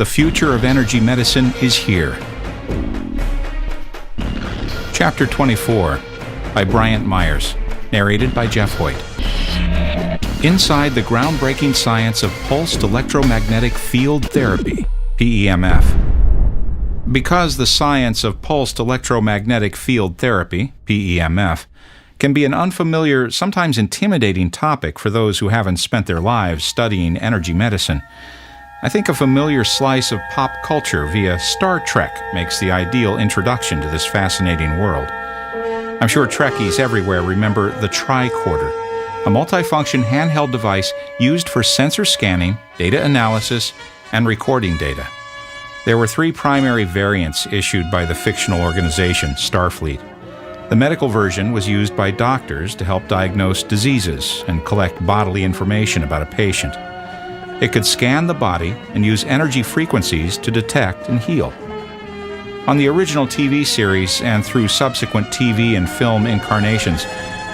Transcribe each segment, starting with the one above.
The future of energy medicine is here. Chapter 24 by Bryant Myers, narrated by Jeff Hoyt. Inside the groundbreaking science of pulsed electromagnetic field therapy, PEMF. Because the science of pulsed electromagnetic field therapy, PEMF, can be an unfamiliar, sometimes intimidating topic for those who haven't spent their lives studying energy medicine, I think a familiar slice of pop culture via Star Trek makes the ideal introduction to this fascinating world. I'm sure Trekkies everywhere remember the tricorder, a multifunction handheld device used for sensor scanning, data analysis, and recording data. There were 3 primary variants issued by the fictional organization Starfleet. The medical version was used by doctors to help diagnose diseases and collect bodily information about a patient. It could scan the body and use energy frequencies to detect and heal. On the original TV series and through subsequent TV and film incarnations,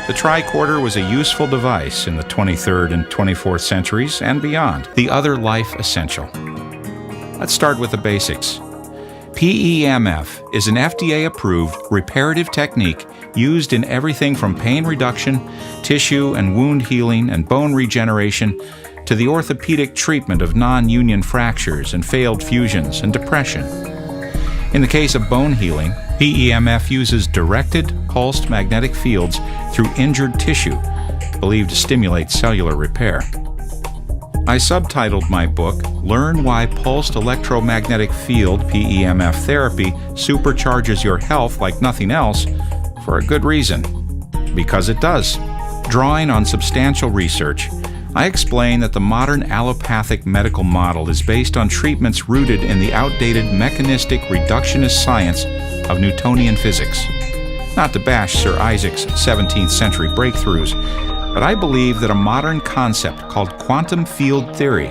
the tricorder was a useful device in the 23rd and 24th centuries and beyond, the other life essential. Let's start with the basics. PEMF is an FDA-approved reparative technique used in everything from pain reduction, tissue and wound healing, and bone regeneration to the orthopedic treatment of non-union fractures and failed fusions and depression. In the case of bone healing, PEMF uses directed pulsed magnetic fields through injured tissue, believed to stimulate cellular repair. I subtitled my book, Learn Why Pulsed Electromagnetic Field PEMF Therapy Supercharges Your Health Like Nothing Else, for a good reason. Because it does. Drawing on substantial research, I explain that the modern allopathic medical model is based on treatments rooted in the outdated mechanistic reductionist science of Newtonian physics. Not to bash Sir Isaac's 17th century breakthroughs, but I believe that a modern concept called quantum field theory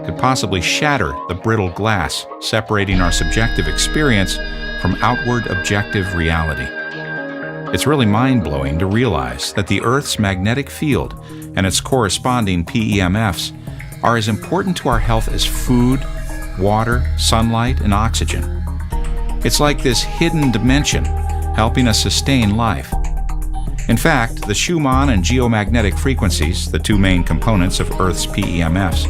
could possibly shatter the brittle glass separating our subjective experience from outward objective reality. It's really mind-blowing to realize that the Earth's magnetic field and its corresponding PEMFs are as important to our health as food, water, sunlight, and oxygen. It's like this hidden dimension helping us sustain life. In fact, the Schumann and geomagnetic frequencies, the 2 main components of Earth's PEMFs,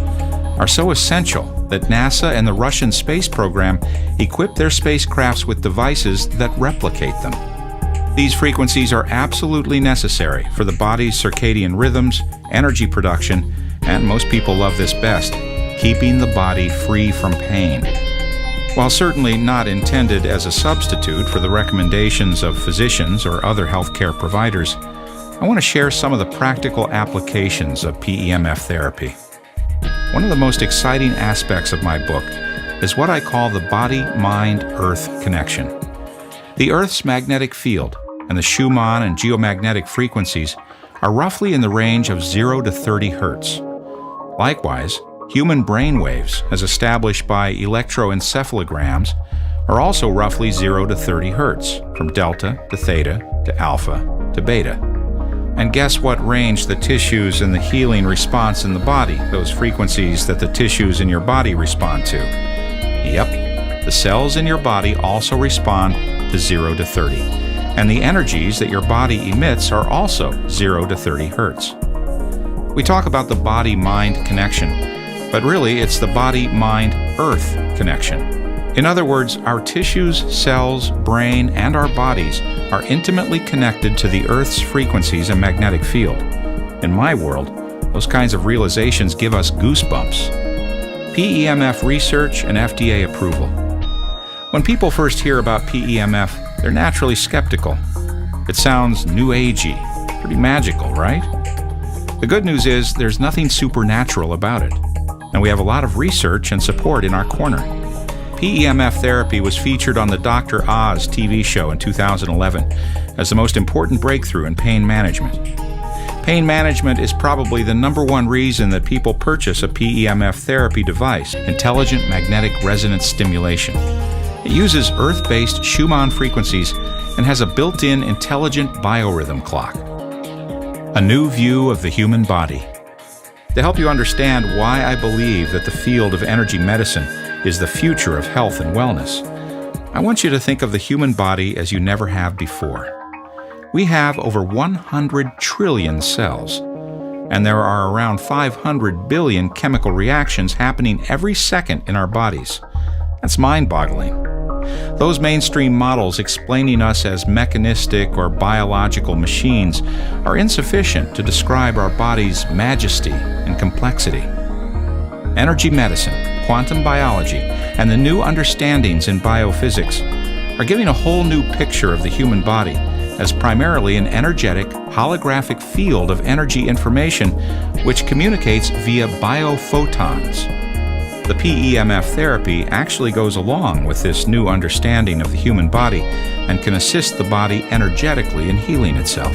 are so essential that NASA and the Russian space program equip their spacecrafts with devices that replicate them. These frequencies are absolutely necessary for the body's circadian rhythms, energy production, and most people love this best, keeping the body free from pain. While certainly not intended as a substitute for the recommendations of physicians or other healthcare providers, I want to share some of the practical applications of PEMF therapy. One of the most exciting aspects of my book is what I call the body-mind-earth connection. The Earth's magnetic field and the Schumann and geomagnetic frequencies are roughly in the range of 0 to 30 hertz. Likewise, human brain waves, as established by electroencephalograms, are also roughly 0 to 30 hertz, from delta to theta to alpha to beta. And guess what range the tissues and the healing response in the body, those frequencies that the tissues in your body respond to? Yep, the cells in your body also respond to 0 to 30. And the energies that your body emits are also 0 to 30 hertz. We talk about the body-mind connection, but really it's the body-mind-earth connection. In other words, our tissues, cells, brain, and our bodies are intimately connected to the Earth's frequencies and magnetic field. In my world, those kinds of realizations give us goosebumps. PEMF research and FDA approval. When people first hear about PEMF, they're naturally skeptical. It sounds new agey, pretty magical, right? The good news is there's nothing supernatural about it, and we have a lot of research and support in our corner. PEMF therapy was featured on the Dr. Oz TV show in 2011 as the most important breakthrough in pain management. Pain management is probably the #1 reason that people purchase a PEMF therapy device, intelligent magnetic resonance stimulation. It uses Earth-based Schumann frequencies and has a built-in intelligent biorhythm clock. A new view of the human body. To help you understand why I believe that the field of energy medicine is the future of health and wellness, I want you to think of the human body as you never have before. We have over 100 trillion cells, and there are around 500 billion chemical reactions happening every second in our bodies. That's mind-boggling. Those mainstream models explaining us as mechanistic or biological machines are insufficient to describe our body's majesty and complexity. Energy medicine, quantum biology, and the new understandings in biophysics are giving a whole new picture of the human body as primarily an energetic, holographic field of energy information which communicates via biophotons. The PEMF therapy actually goes along with this new understanding of the human body and can assist the body energetically in healing itself.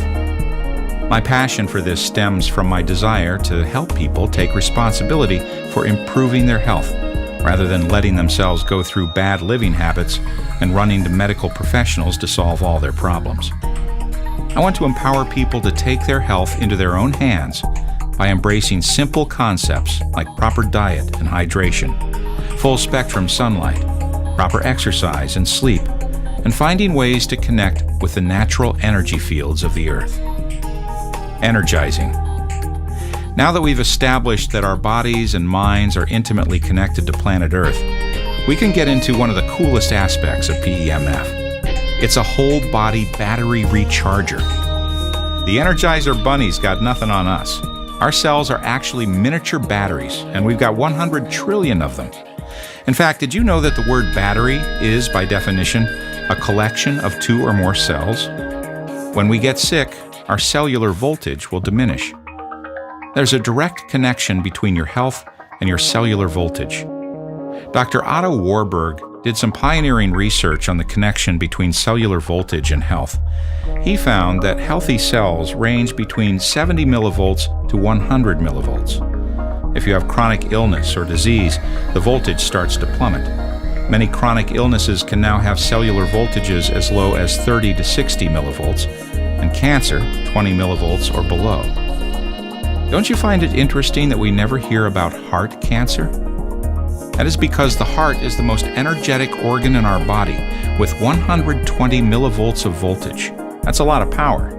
My passion for this stems from my desire to help people take responsibility for improving their health, rather than letting themselves go through bad living habits and running to medical professionals to solve all their problems. I want to empower people to take their health into their own hands by embracing simple concepts like proper diet and hydration, full-spectrum sunlight, proper exercise and sleep, and finding ways to connect with the natural energy fields of the earth. Energizing. Now that we've established that our bodies and minds are intimately connected to planet Earth, we can get into one of the coolest aspects of PEMF. It's a whole-body battery recharger. The Energizer Bunny's got nothing on us. Our cells are actually miniature batteries, and we've got 100 trillion of them. In fact, did you know that the word battery is, by definition, a collection of two or more cells? When we get sick, our cellular voltage will diminish. There's a direct connection between your health and your cellular voltage. Dr. Otto Warburg did some pioneering research on the connection between cellular voltage and health. He found that healthy cells range between 70 millivolts to 100 millivolts. If you have chronic illness or disease, the voltage starts to plummet. Many chronic illnesses can now have cellular voltages as low as 30 to 60 millivolts, and cancer 20 millivolts or below. Don't you find it interesting that we never hear about heart cancer? That is because the heart is the most energetic organ in our body, with 120 millivolts of voltage. That's a lot of power.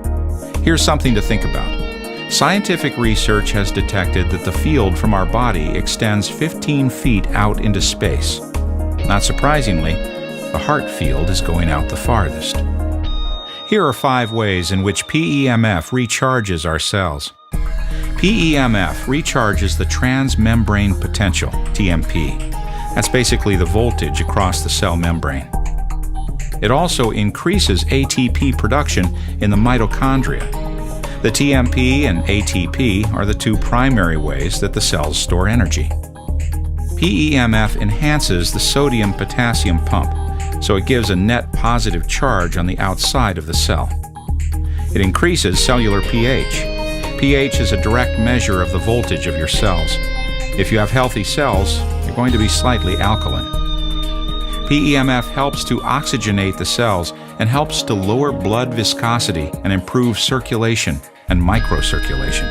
Here's something to think about. Scientific research has detected that the field from our body extends 15 feet out into space. Not surprisingly, the heart field is going out the farthest. Here are 5 ways in which PEMF recharges our cells. PEMF recharges the transmembrane potential, TMP. That's basically the voltage across the cell membrane. It also increases ATP production in the mitochondria. The TMP and ATP are the 2 primary ways that the cells store energy. PEMF enhances the sodium-potassium pump, so it gives a net positive charge on the outside of the cell. It increases cellular pH. pH is a direct measure of the voltage of your cells. If you have healthy cells, you're going to be slightly alkaline. PEMF helps to oxygenate the cells and helps to lower blood viscosity and improve circulation and microcirculation.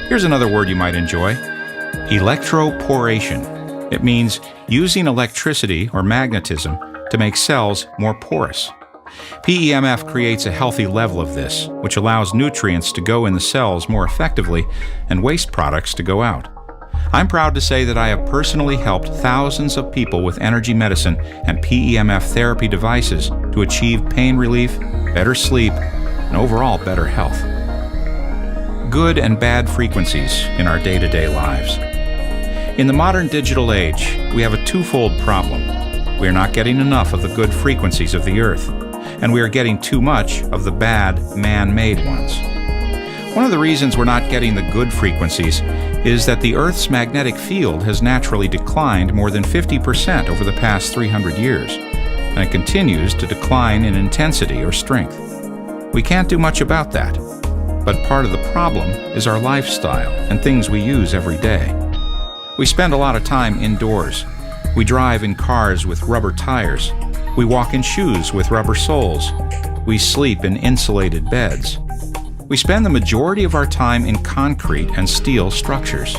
Here's another word you might enjoy: electroporation. It means using electricity or magnetism to make cells more porous. PEMF creates a healthy level of this, which allows nutrients to go in the cells more effectively and waste products to go out. I'm proud to say that I have personally helped thousands of people with energy medicine and PEMF therapy devices to achieve pain relief, better sleep, and overall better health. Good and bad frequencies in our day-to-day lives. In the modern digital age, we have a twofold problem. We are not getting enough of the good frequencies of the Earth, and we are getting too much of the bad, man-made ones. One of the reasons we're not getting the good frequencies is that the Earth's magnetic field has naturally declined more than 50% over the past 300 years, and it continues to decline in intensity or strength. We can't do much about that, but part of the problem is our lifestyle and things we use every day. We spend a lot of time indoors. We drive in cars with rubber tires. We walk in shoes with rubber soles. We sleep in insulated beds. We spend the majority of our time in concrete and steel structures.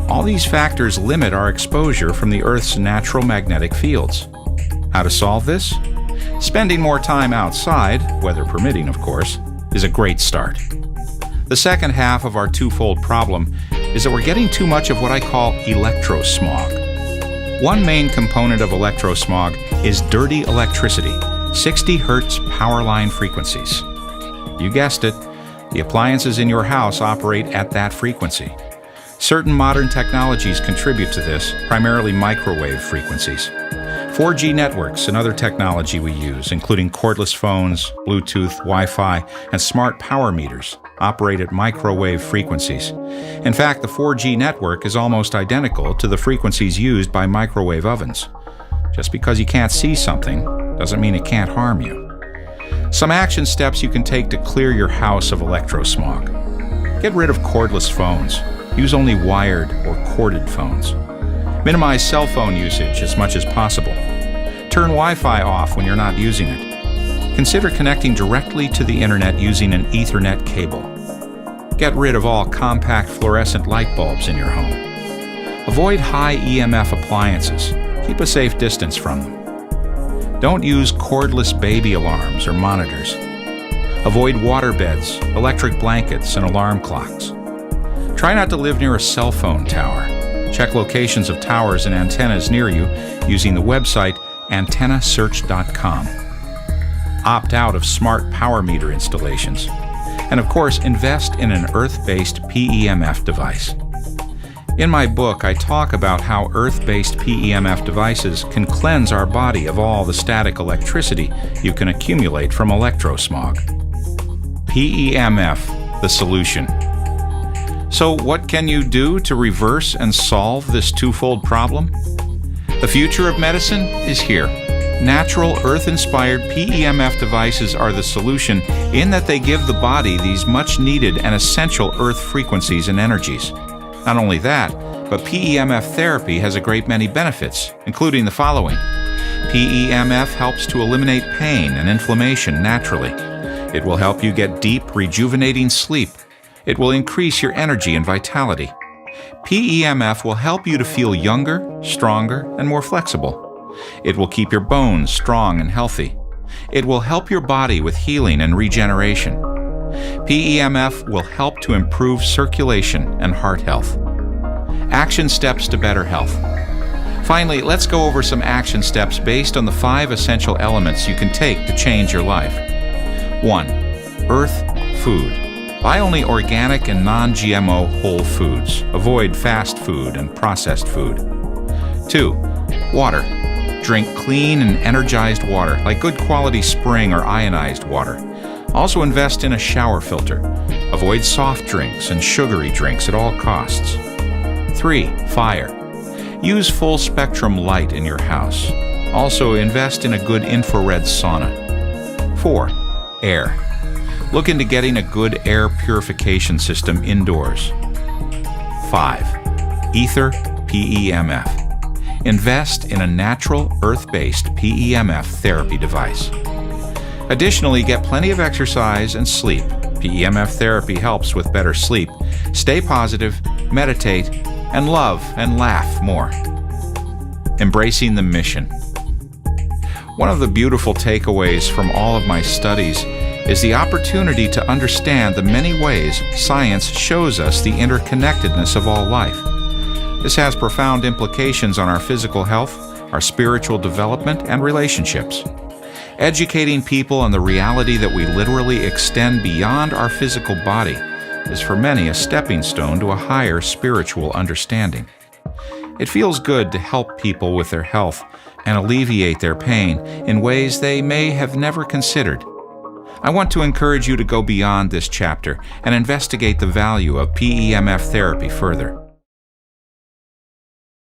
All these factors limit our exposure from the Earth's natural magnetic fields. How to solve this? Spending more time outside, weather permitting of course, is a great start. The second half of our twofold problem is that we're getting too much of what I call electrosmog. One main component of electrosmog is dirty electricity, 60 Hz power line frequencies. You guessed it, the appliances in your house operate at that frequency. Certain modern technologies contribute to this, primarily microwave frequencies. 4G networks and other technology we use, including cordless phones, Bluetooth, Wi-Fi, and smart power meters, operate at microwave frequencies. In fact, the 4G network is almost identical to the frequencies used by microwave ovens. Just because you can't see something doesn't mean it can't harm you. Some action steps you can take to clear your house of electrosmog. Get rid of cordless phones. Use only wired or corded phones. Minimize cell phone usage as much as possible. Turn Wi-Fi off when you're not using it. Consider connecting directly to the internet using an Ethernet cable. Get rid of all compact fluorescent light bulbs in your home. Avoid high EMF appliances. Keep a safe distance from them. Don't use cordless baby alarms or monitors. Avoid waterbeds, electric blankets, and alarm clocks. Try not to live near a cell phone tower. Check locations of towers and antennas near you using the website antennasearch.com. Opt out of smart power meter installations. And of course, invest in an earth-based PEMF device. In my book, I talk about how earth-based PEMF devices can cleanse our body of all the static electricity you can accumulate from electrosmog. PEMF, the solution. So what can you do to reverse and solve this twofold problem? The future of medicine is here. Natural, earth-inspired PEMF devices are the solution in that they give the body these much-needed and essential earth frequencies and energies. Not only that, but PEMF therapy has a great many benefits, including the following. PEMF helps to eliminate pain and inflammation naturally. It will help you get deep, rejuvenating sleep. It will increase your energy and vitality. PEMF will help you to feel younger, stronger, and more flexible. It will keep your bones strong and healthy. It will help your body with healing and regeneration. PEMF will help to improve circulation and heart health. Action steps to better health. Finally, let's go over some action steps based on the 5 essential elements you can take to change your life. 1. Earth food. Buy only organic and non-GMO whole foods. Avoid fast food and processed food. 2. Water. Drink clean and energized water, like good quality spring or ionized water. Also invest in a shower filter. Avoid soft drinks and sugary drinks at all costs. 3. Fire. Use full spectrum light in your house. Also invest in a good infrared sauna. 4. Air. Look into getting a good air purification system indoors. 5. Ether PEMF. Invest in a natural, earth-based PEMF therapy device. Additionally, get plenty of exercise and sleep. PEMF therapy helps with better sleep. Stay positive, meditate, and love and laugh more. Embracing the mission. One of the beautiful takeaways from all of my studies is the opportunity to understand the many ways science shows us the interconnectedness of all life. This has profound implications on our physical health, our spiritual development, and relationships. Educating people on the reality that we literally extend beyond our physical body is for many a stepping stone to a higher spiritual understanding. It feels good to help people with their health and alleviate their pain in ways they may have never considered. I want to encourage you to go beyond this chapter and investigate the value of PEMF therapy further.